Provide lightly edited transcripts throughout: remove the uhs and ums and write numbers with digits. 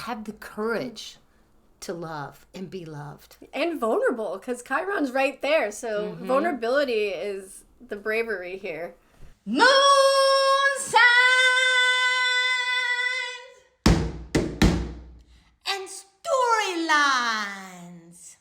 have the courage to love and be loved. And vulnerable, because Chiron's right there. So vulnerability is the bravery here. Moon signs and storylines.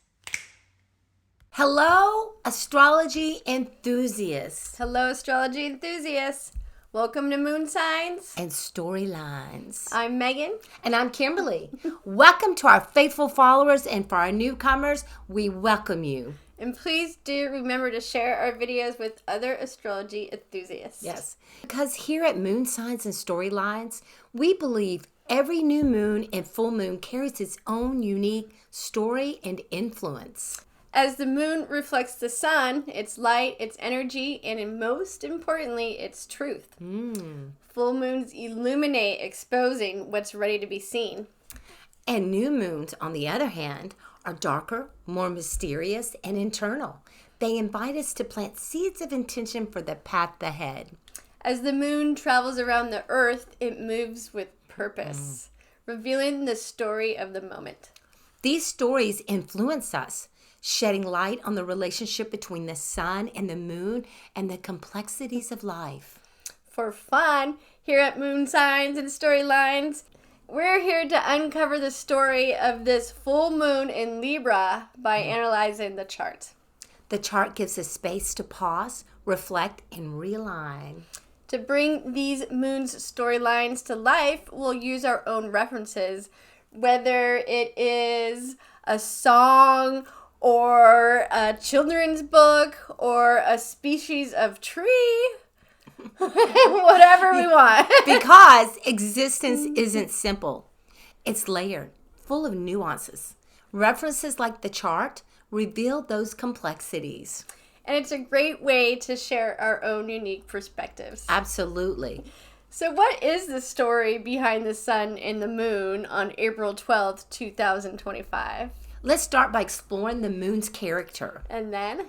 Hello, astrology enthusiasts. Hello, astrology enthusiasts. Welcome to Moon Signs And storylines. I'm Megan. And I'm Kimberly. Welcome to our faithful followers, and for our newcomers, we welcome you. And please do remember to share our videos with other astrology enthusiasts. Yes. Because here at Moon Signs and Storylines, we believe every new moon and full moon carries its own unique story and influence. As the moon reflects the sun, its light, its energy, and most importantly, its truth. Full moons illuminate, exposing what's ready to be seen. And new moons, on the other hand, are darker, more mysterious, and internal. They invite us to plant seeds of intention for the path ahead. As the moon travels around the earth, it moves with purpose, revealing the story of the moment. These stories influence us, shedding light on the relationship between the sun and the moon and the complexities of life. For fun, here at Moon Signs and Storylines, we're here to uncover the story of this full moon in Libra by analyzing the chart. The chart gives us space to pause, reflect, and realign. To bring these moon's storylines to life, we'll use our own references, whether it is a song or a children's book or a species of tree. Whatever we want. Because existence isn't simple. It's layered, full of nuances. References like the chart reveal those complexities. And it's a great way to share our own unique perspectives. Absolutely. So what is the story behind the sun and the moon on April 12th, 2025? Let's start by exploring the moon's character. And then?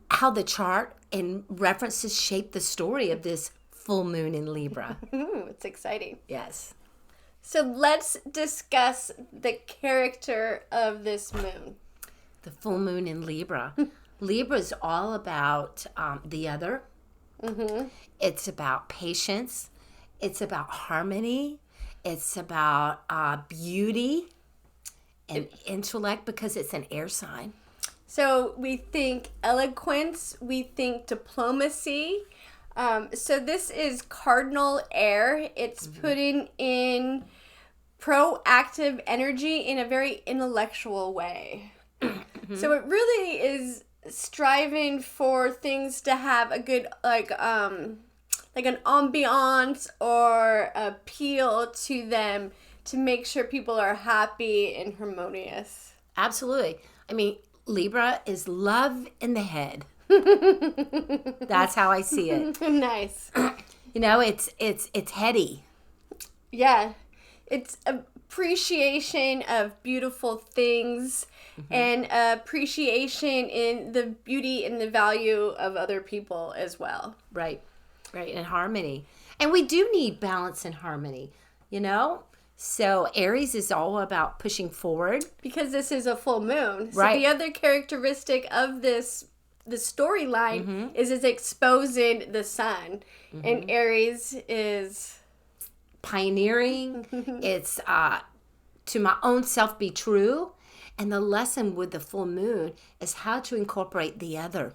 How the chart and references shape the story of this full moon in Libra. It's exciting. Yes. So let's discuss the character of this moon. The full moon in Libra. Libra is all about the other. It's about patience. It's about harmony. It's about beauty and intellect, because it's an air sign. So we think eloquence, we think diplomacy. So this is cardinal air. It's putting in proactive energy in a very intellectual way. So it really is striving for things to have a good, like an ambiance or appeal to them to make sure people are happy and harmonious. Absolutely. I mean, Libra is love in the head. That's how I see it. Nice. You know, it's heady. Yeah. It's appreciation of beautiful things and appreciation in the beauty and the value of other people as well. Right. And harmony. And we do need balance and harmony, you know? So Aries is all about pushing forward. Because this is a full moon. So Right. the other characteristic of the storyline is it's exposing the sun. And Aries is Pioneering. It's to my own self be true. And the lesson with the full moon is how to incorporate the other.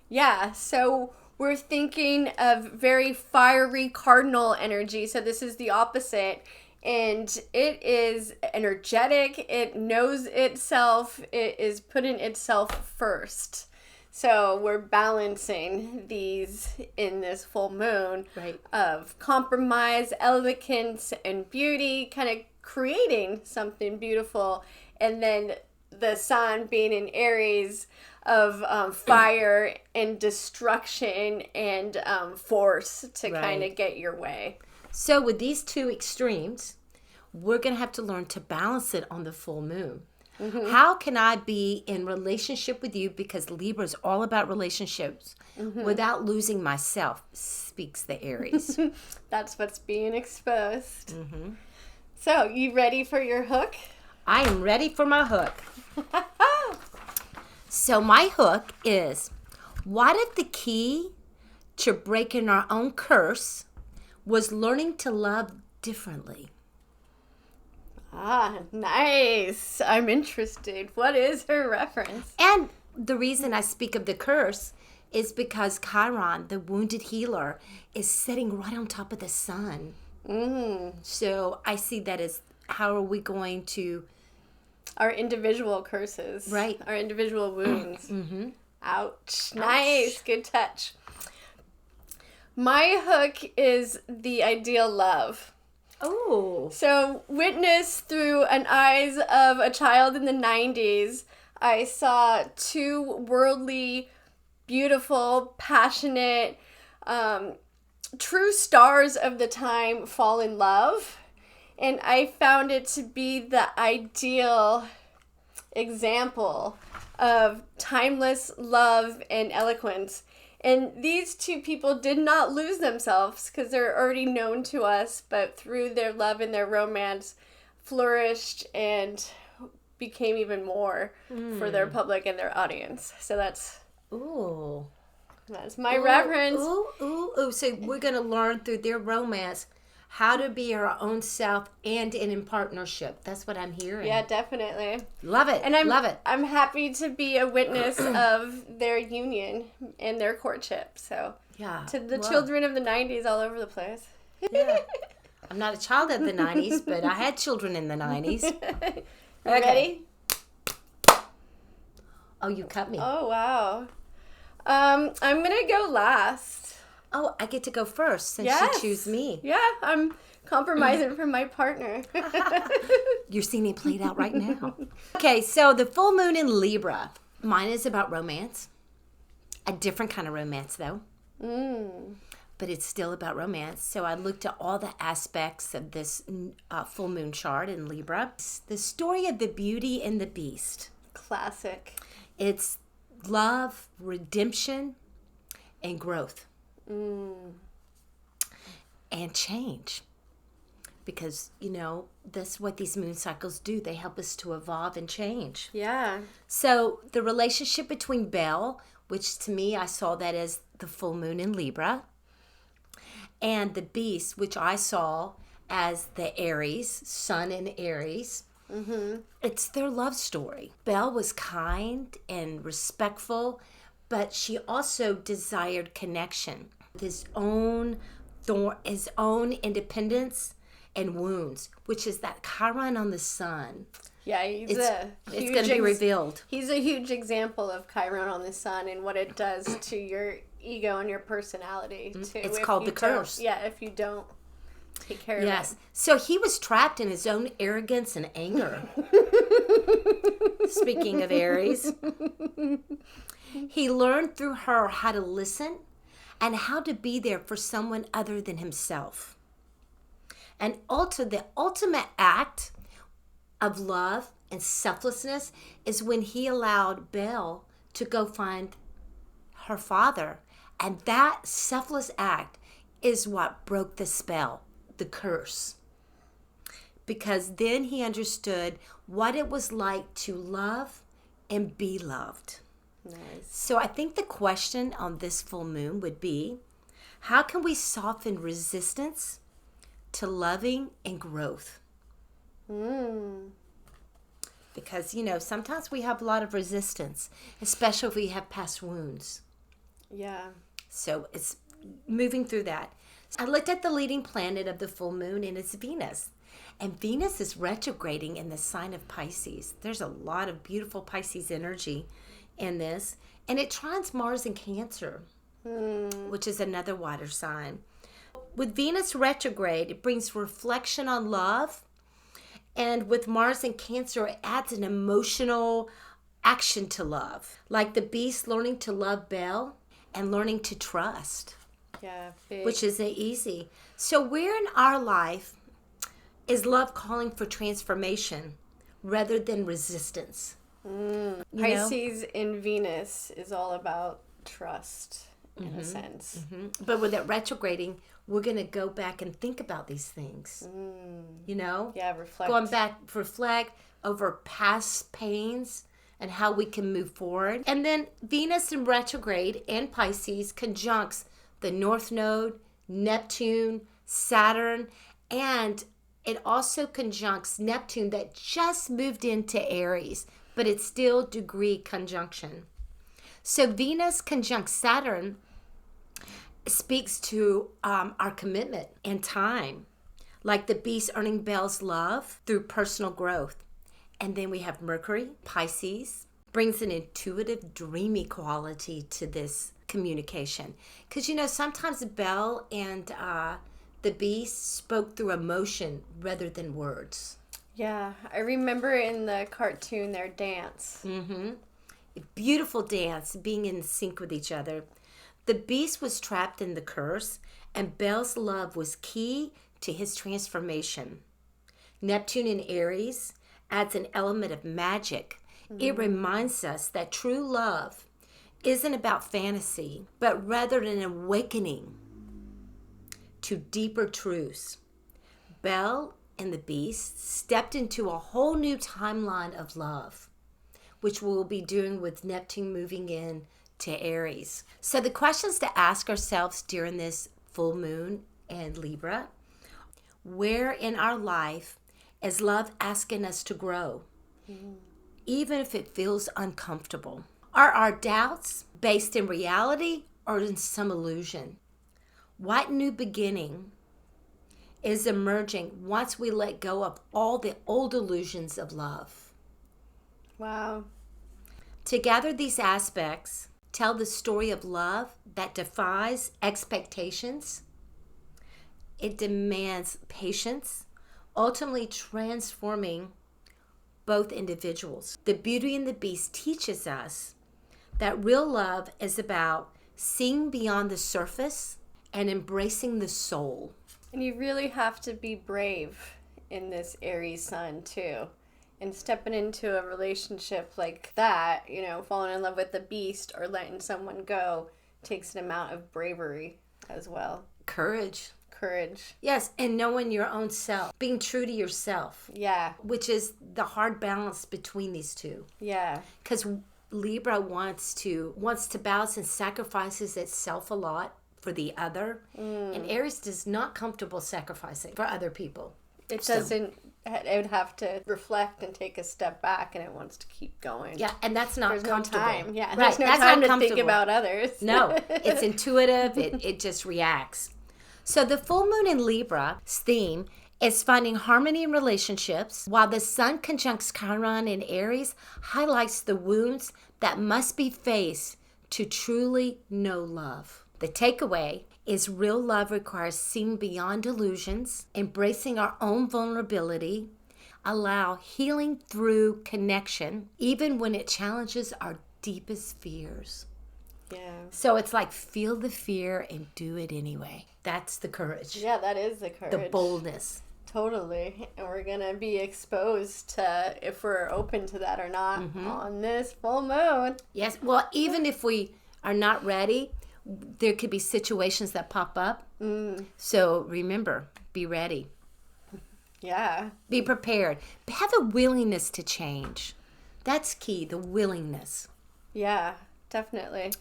Yeah, so we're thinking of very fiery cardinal energy. So this is the opposite. And it is energetic. It knows itself. It is putting itself first. So we're balancing these in this full moon of compromise, elegance, and beauty, kind of creating something beautiful. And then the sun being in Aries of fire and destruction and force to kind of get your way. So with these two extremes, we're going to have to learn to balance it on the full moon. How can I be in relationship with you, because Libra is all about relationships, without losing myself, speaks the Aries. That's what's being exposed. So, you ready for your hook? I am ready for my hook. So my hook is, what if the key to breaking our own curse was learning to love differently? Ah, nice. I'm interested. What is her reference? And the reason I speak of the curse is because Chiron, the wounded healer, is sitting right on top of the sun. So I see that as, how are we going to... Our individual curses. Right. Our individual wounds. Ouch. Nice. Good touch. My hook is the ideal love. Oh. So, witness through an eyes of a child in the 90s, I saw two worldly, beautiful, passionate, true stars of the time fall in love. And I found it to be the ideal example of timeless love and eloquence. And these two people did not lose themselves because they're already known to us, but through their love and their romance flourished and became even more for their public and their audience. So that's my reference. So we're going to learn through their romance how to be our own self and in partnership. That's what I'm hearing. Yeah, definitely. Love it. And love it. I'm happy to be a witness of their union and their courtship. So, Yeah. to the children of the 90s all over the place. Yeah. I'm not a child of the 90s, but I had children in the 90s. Okay. Ready? Oh, you cut me. Oh, wow. I'm going to go last. Oh, I get to go first since Yes. you choose me. Yeah, I'm compromising for my partner. You're seeing it played out right now. Okay, so the full moon in Libra. Mine is about romance. A different kind of romance, though. But it's still about romance. So I looked at all the aspects of this full moon chart in Libra. It's the story of the Beauty and the Beast. Classic. It's love, redemption, and growth. And change. Because, that's what these moon cycles do. They help us to evolve and change. Yeah. So the relationship between Belle, which to me I saw that as the full moon in Libra, and the Beast, which I saw as the Aries, Sun in Aries. It's their love story. Belle was kind and respectful, but she also desired connection. His own independence and wounds, which is that Chiron on the sun. Yeah, It's going to be revealed. He's a huge example of Chiron on the sun and what it does to your ego and your personality, too. It's called the curse. Yeah, if you don't take care of it. Yes. So he was trapped in his own arrogance and anger. Speaking of Aries. He learned through her how to listen and how to be there for someone other than himself. And the ultimate act of love and selflessness is when he allowed Belle to go find her father. And that selfless act is what broke the spell, the curse. Because then he understood what it was like to love and be loved. Nice. So I think the question on this full moon would be, how can we soften resistance to loving and growth? Because, sometimes we have a lot of resistance, especially if we have past wounds. Yeah. So it's moving through that. I looked at the leading planet of the full moon, and it's Venus. And Venus is retrograding in the sign of Pisces. There's a lot of beautiful Pisces energy in this. And it trines Mars in Cancer, which is another water sign. With Venus retrograde, it brings reflection on love. And with Mars in Cancer, it adds an emotional action to love. Like the Beast learning to love Belle and learning to trust. Yeah, big. Which isn't easy. So where in our life is love calling for transformation rather than resistance? Pisces in Venus is all about trust, in a sense. But with it retrograding, we're going to go back and think about these things. You know? Yeah, reflect. Going back, reflect over past pains and how we can move forward. And then Venus in retrograde and Pisces conjuncts the North Node, Neptune, Saturn, and it also conjuncts Neptune that just moved into Aries, but it's still degree conjunction. So Venus conjunct Saturn speaks to our commitment and time, like the beast earning Belle's love through personal growth. And then we have Mercury, Pisces, brings an intuitive, dreamy quality to this communication. Because, you know, sometimes Belle and the beast spoke through emotion rather than words. Yeah, I remember in the cartoon their dance. Beautiful dance, being in sync with each other. The beast was trapped in the curse, and Belle's love was key to his transformation. Neptune in Aries adds an element of magic. It reminds us that true love isn't about fantasy, but rather an awakening to deeper truths. Belle and the beast stepped into a whole new timeline of love, which we'll be doing with Neptune moving in to Aries. So the questions to ask ourselves during this full moon and Libra, where in our life is love asking us to grow, even if it feels uncomfortable? Are our doubts based in reality or in some illusion? What new beginning is emerging once we let go of all the old illusions of love? Wow. Together, these aspects tell the story of love that defies expectations. It demands patience, ultimately transforming both individuals. The Beauty and the Beast teaches us that real love is about seeing beyond the surface and embracing the soul. And you really have to be brave in this Aries sun too. And stepping into a relationship like that, you know, falling in love with the beast or letting someone go takes an amount of bravery as well. Courage. Yes, and knowing your own self, being true to yourself. Yeah. Which is the hard balance between these two. Yeah. Because Libra wants to balance and sacrifices itself a lot for the other. And Aries is not comfortable sacrificing for other people. It doesn't. It would have to reflect and take a step back, and it wants to keep going. Yeah, and that's not there's comfortable. No time. Yeah, right. There's no that's time not to think about others. No, it's intuitive. It just reacts. So the full moon in Libra's theme is finding harmony in relationships, while the sun conjuncts Chiron in Aries highlights the wounds that must be faced to truly know love. The takeaway is real love requires seeing beyond illusions, embracing our own vulnerability, allow healing through connection, even when it challenges our deepest fears. Yeah. So it's like feel the fear and do it anyway. That's the courage. Yeah, that is the courage. The boldness. Totally. And we're going to be exposed to if we're open to that or not on this full moon. Yes. Well, even if we are not ready, there could be situations that pop up. So remember, be ready. Yeah. Be prepared. Have a willingness to change. That's key, the willingness. Yeah, definitely.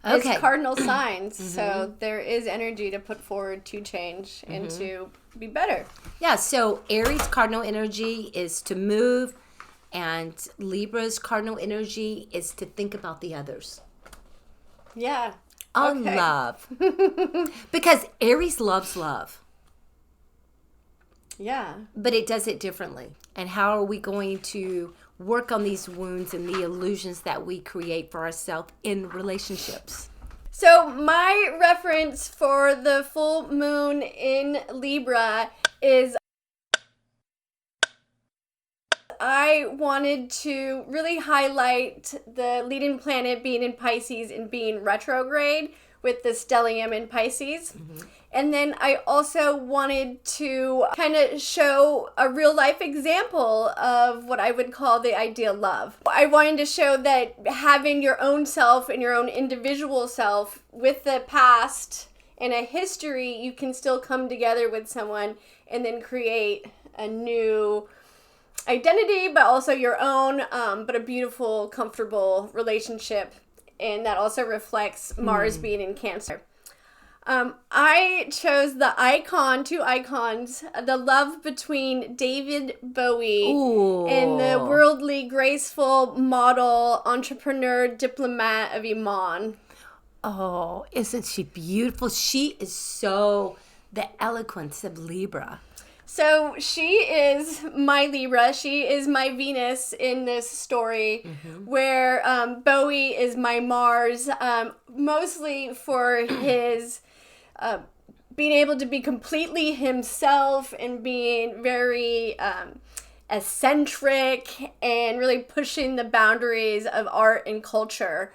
Okay. It's cardinal signs, so there is energy to put forward to change and to be better. Yeah, so Aries' cardinal energy is to move, and Libra's cardinal energy is to think about the others. Yeah. On love. Because Aries loves love. Yeah. But it does it differently. And how are we going to work on these wounds and the illusions that we create for ourselves in relationships? So my reference for the full moon in Libra is I wanted to really highlight the leading planet being in Pisces and being retrograde with the stellium in Pisces. And then I also wanted to kind of show a real life example of what I would call the ideal love. I wanted to show that having your own self and your own individual self with the past in a history, you can still come together with someone and then create a new identity, but also your own, but a beautiful, comfortable relationship. And that also reflects Mars being in Cancer. I chose two icons, the love between David Bowie and the worldly, graceful model, entrepreneur, diplomat of Iman. Oh, isn't she beautiful? She is so the eloquence of Libra. So she is my Libra. She is my Venus in this story, where Bowie is my Mars, mostly for his being able to be completely himself and being very eccentric and really pushing the boundaries of art and culture.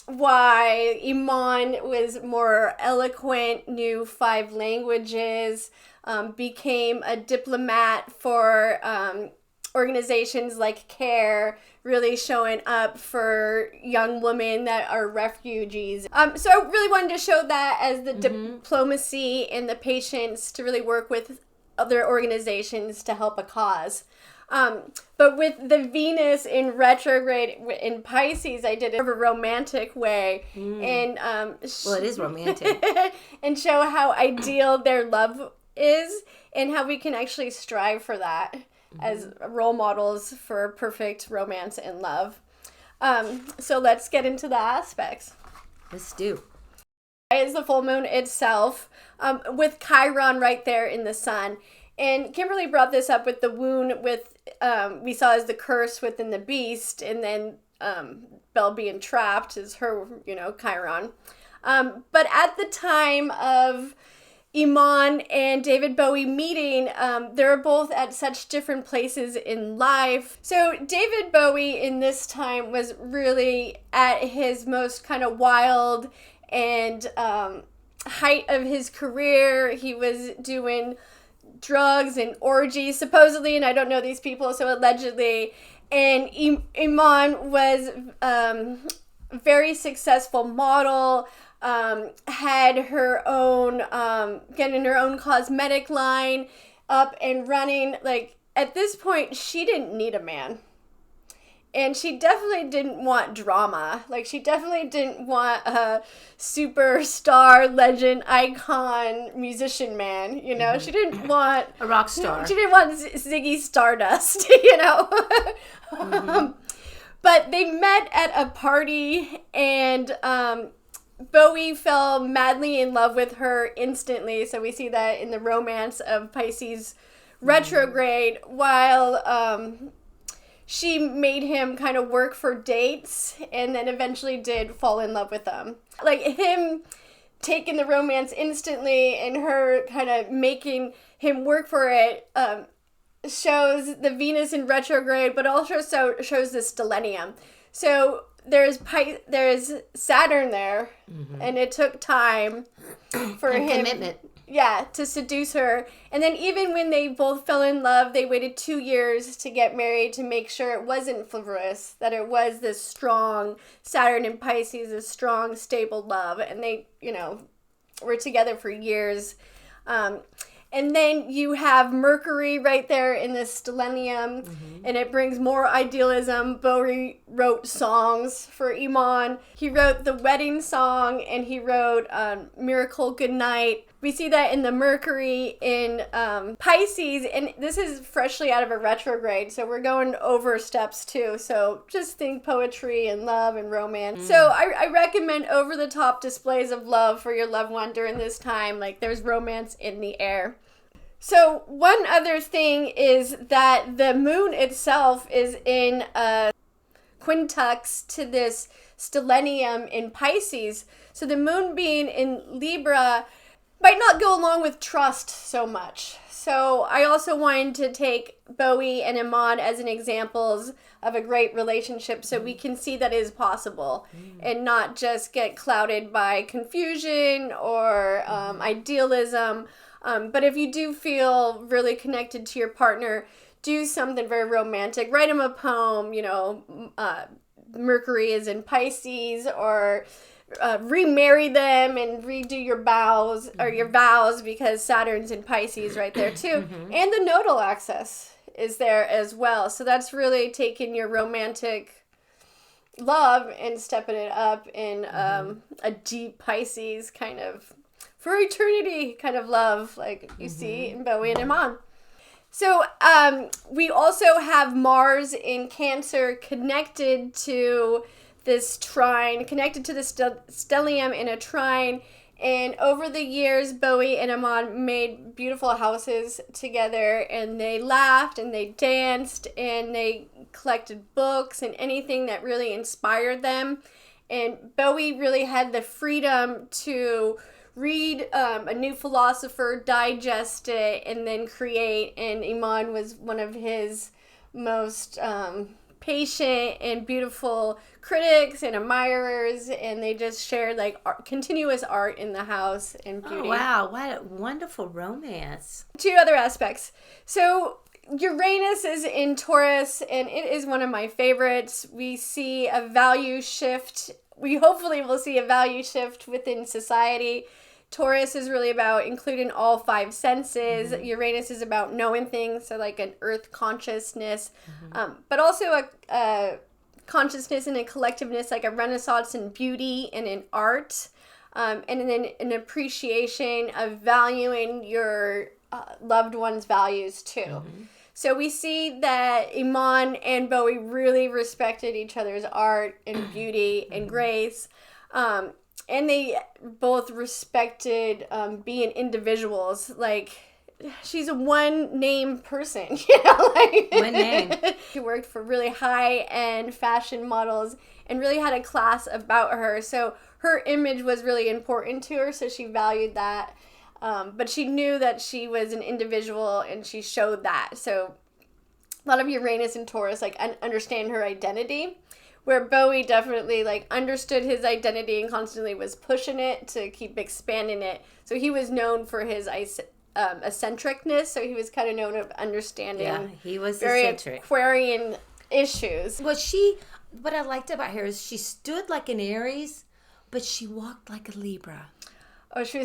Why Iman was more eloquent, knew 5 languages, became a diplomat for organizations like CARE, really showing up for young women that are refugees. So I really wanted to show that as the diplomacy and the patience to really work with other organizations to help a cause. But with the Venus in retrograde in Pisces, I did it in a romantic way. And well, it is romantic. and show how ideal their love is and how we can actually strive for that as role models for perfect romance and love. So let's get into the aspects. Let's do. Is the full moon itself, with Chiron right there in the sun. And Kimberly brought this up with the wound with, we saw as the curse within the beast, and then Belle being trapped is her, Chiron. But at the time of Iman and David Bowie meeting, they're both at such different places in life. So David Bowie in this time was really at his most kind of wild and height of his career. He was doing drugs and orgies, supposedly, and I don't know these people, so allegedly. And Iman was very successful model, had her own, getting her own cosmetic line up and running. Like, at this point, she didn't need a man. And she definitely didn't want drama. Like, she definitely didn't want a superstar, legend, icon, musician man, She didn't want... a rock star. She didn't want Ziggy Stardust, But they met at a party, and Bowie fell madly in love with her instantly. So we see that in the romance of Pisces retrograde, while she made him kind of work for dates and then eventually did fall in love with them. Like, him taking the romance instantly and her kind of making him work for it shows the Venus in retrograde, but also shows the stellium. So there's Saturn there, and it took time for and him commitment. Yeah, to seduce her. And then even when they both fell in love, they waited 2 years to get married to make sure it wasn't frivolous, that it was this strong Saturn and Pisces, this strong, stable love. And they, were together for years. And then you have Mercury right there in the stellium, and it brings more idealism. Bowie wrote songs for Iman. He wrote the wedding song, and he wrote Miracle Goodnight. We see that in the Mercury in Pisces, and this is freshly out of a retrograde, so we're going over steps too. So just think poetry and love and romance. So I recommend over-the-top displays of love for your loved one during this time. Like, there's romance in the air. So one other thing is that the moon itself is in a quintux to this stellium in Pisces. So the moon being in Libra might not go along with trust so much. So I also wanted to take Bowie and Iman as an examples of a great relationship so we can see that it is possible and not just get clouded by confusion or idealism. But if you do feel really connected to your partner, do something very romantic. Write them a poem, Mercury is in Pisces, or remarry them and redo your vows or your vows, because Saturn's in Pisces right there too. And the nodal axis is there as well. So that's really taking your romantic love and stepping it up in a deep Pisces kind of for eternity kind of love, like you see in Bowie and Iman. So we also have Mars in Cancer connected to this trine, connected to the stellium in a trine. And over the years, Bowie and Iman made beautiful houses together, and they laughed and they danced and they collected books and anything that really inspired them. And Bowie really had the freedom to read a new philosopher, digest it, and then create. And Iman was one of his most patient and beautiful critics and admirers, and they just shared like continuous art in the house and beauty. Oh, wow, what a wonderful romance. Two other aspects. So Uranus is in Taurus, and it is one of my favorites. We see a value shift. We hopefully will see a value shift within society. Taurus is really about including all five senses. Uranus is about knowing things, so like an earth consciousness, but also a consciousness and a collectiveness, like a renaissance in beauty and in art, and then an appreciation of valuing your loved one's values too. So we see that Iman and Bowie really respected each other's art and beauty and grace. And they both respected being individuals. Like, she's a one-name person, you know? Like, One name. She worked for really high-end fashion models and really had a class about her. So her image was really important to her, so she valued that. But she knew that she was an individual, and she showed that. So a lot of Uranus and Taurus, like, understand her identity. Where Bowie definitely like understood his identity and constantly was pushing it to keep expanding it. So he was known for his eccentricness. So he was kind of known of understanding. Yeah, he was very eccentric. Aquarian issues. What I liked about her is she stood like an Aries, but she walked like a Libra. Oh, she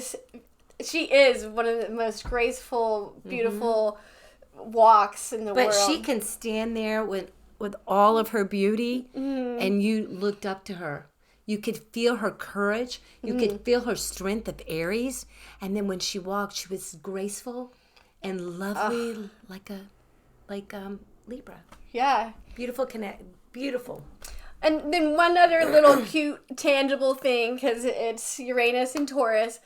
is one of the most graceful, beautiful walks in the world. But she can stand there with all of her beauty, and you looked up to her. You could feel her courage. You could feel her strength of Aries. And then when she walked, she was graceful and lovely, like Libra. Yeah. Beautiful. And then one other little cute, tangible thing, because it's Uranus and Taurus,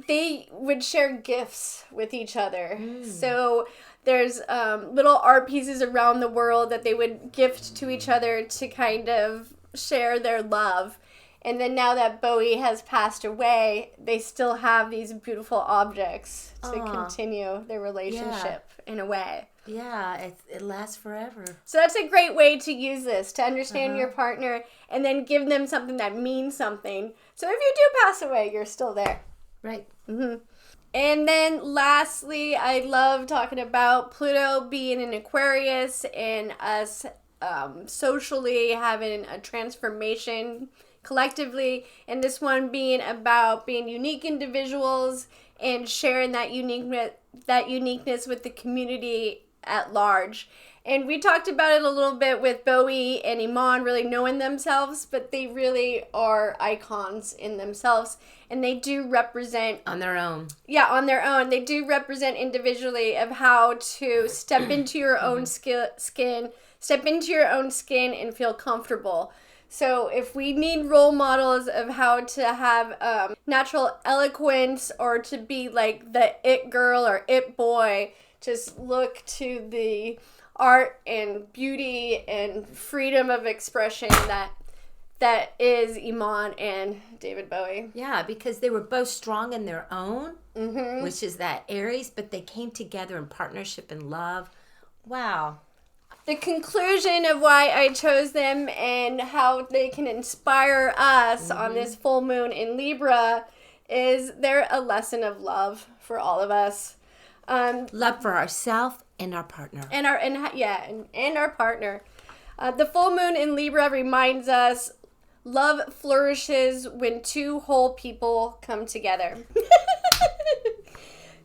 they would share gifts with each other. So there's little art pieces around the world that they would gift to each other to kind of share their love. And then now that Bowie has passed away, they still have these beautiful objects to continue their relationship in a way. Yeah, it lasts forever. So that's a great way to use this, to understand your partner and then give them something that means something. So if you do pass away, you're still there. Right. And then lastly, I love talking about Pluto being in Aquarius and us socially having a transformation collectively. And this one being about being unique individuals and sharing that uniqueness with the community at large. And we talked about it a little bit with Bowie and Iman really knowing themselves, but they really are icons in themselves. And they do represent... On their own. Yeah, on their own. They do represent individually of how to step into your own skin and feel comfortable. So if we need role models of how to have natural eloquence or to be like the it girl or it boy, just look to the art and beauty and freedom of expression that is Iman and David Bowie. Yeah, because they were both strong in their own, which is that Aries, but they came together in partnership and love. Wow. The conclusion of why I chose them and how they can inspire us on this full moon in Libra is they're a lesson of love for all of us. Love for ourselves and our partner. And our partner. The full moon in Libra reminds us Love flourishes when two whole people come together.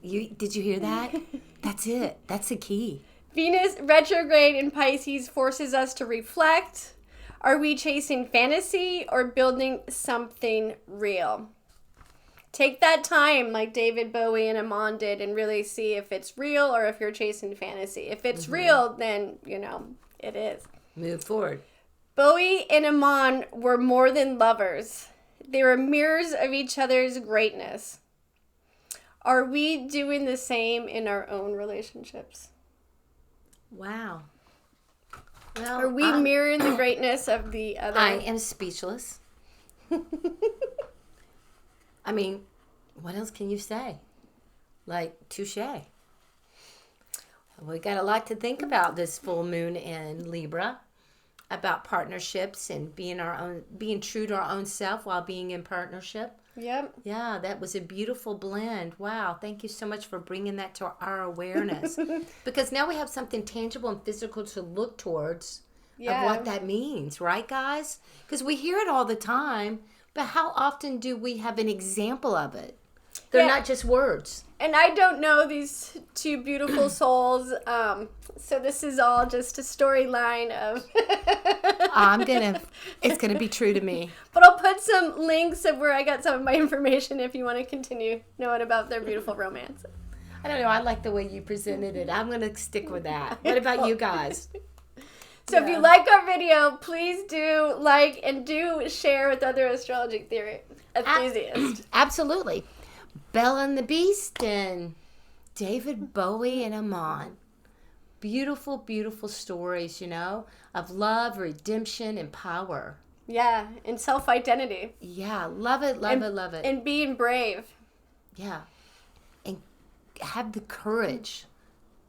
Did you hear that? That's it. That's the key. Venus retrograde in Pisces forces us to reflect. Are we chasing fantasy or building something real? Take that time like David Bowie and Iman did and really see if it's real or if you're chasing fantasy. If it's real, then, it is. Move forward. Bowie and Iman were more than lovers. They were mirrors of each other's greatness. Are we doing the same in our own relationships? Wow. Well, Are we mirroring the greatness of the other? I am speechless. I mean, what else can you say? Like, touche. We got a lot to think about this full moon in Libra, about partnerships and being true to our own self while being in partnership. Yep. Yeah, that was a beautiful blend. Wow, thank you so much for bringing that to our awareness. Because now we have something tangible and physical to look towards of what that means, right, guys? Because we hear it all the time, but how often do we have an example of it? They're not just words. And I don't know these two beautiful souls, so this is all just a storyline of... It's gonna be true to me. But I'll put some links of where I got some of my information if you want to continue knowing about their beautiful romance. I don't know, I like the way you presented it. I'm gonna stick with that. What about you guys? So if you like our video, please do like and do share with other astrology theory enthusiasts. Absolutely. Belle and the Beast and David Bowie and Iman. Beautiful, beautiful stories, of love, redemption, and power. Yeah, and self-identity. Yeah, love it, love it. And being brave. Yeah. And have the courage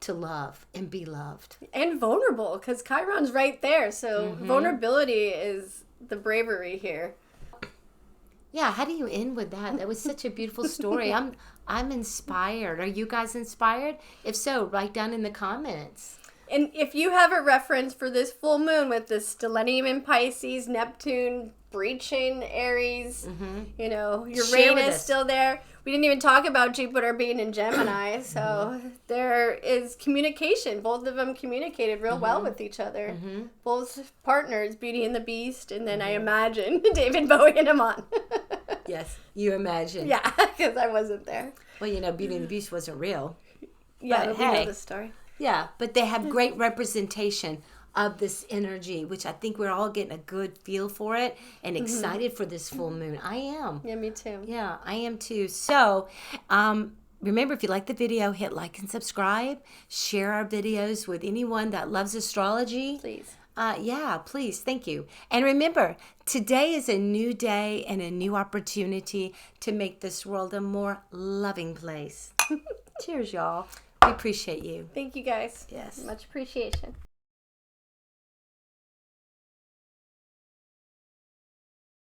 to love and be loved. And vulnerable, because Chiron's right there. So vulnerability is the bravery here. Yeah, how do you end with that? That was such a beautiful story. I'm inspired. Are you guys inspired? If so, write down in the comments. And if you have a reference for this full moon with the stellium in Pisces, Neptune breaching Aries, Uranus still there. We didn't even talk about Jupiter being in Gemini, so there is communication. Both of them communicated real well with each other. Both partners, Beauty and the Beast, and then I imagine David Bowie and Iman. Yes, you imagine. Yeah, because I wasn't there. Well, Beauty and the Beast wasn't real. Yeah, but we know the story. Yeah, but they have great representation of this energy, which I think we're all getting a good feel for it and excited for this full moon. I am. Yeah, me too. Yeah, I am too. So, remember, if you like the video, hit like and subscribe. Share our videos with anyone that loves astrology. Please. Yeah, please. Thank you. And remember, today is a new day and a new opportunity to make this world a more loving place. Cheers, y'all. We appreciate you. Thank you, guys. Yes. Much appreciation.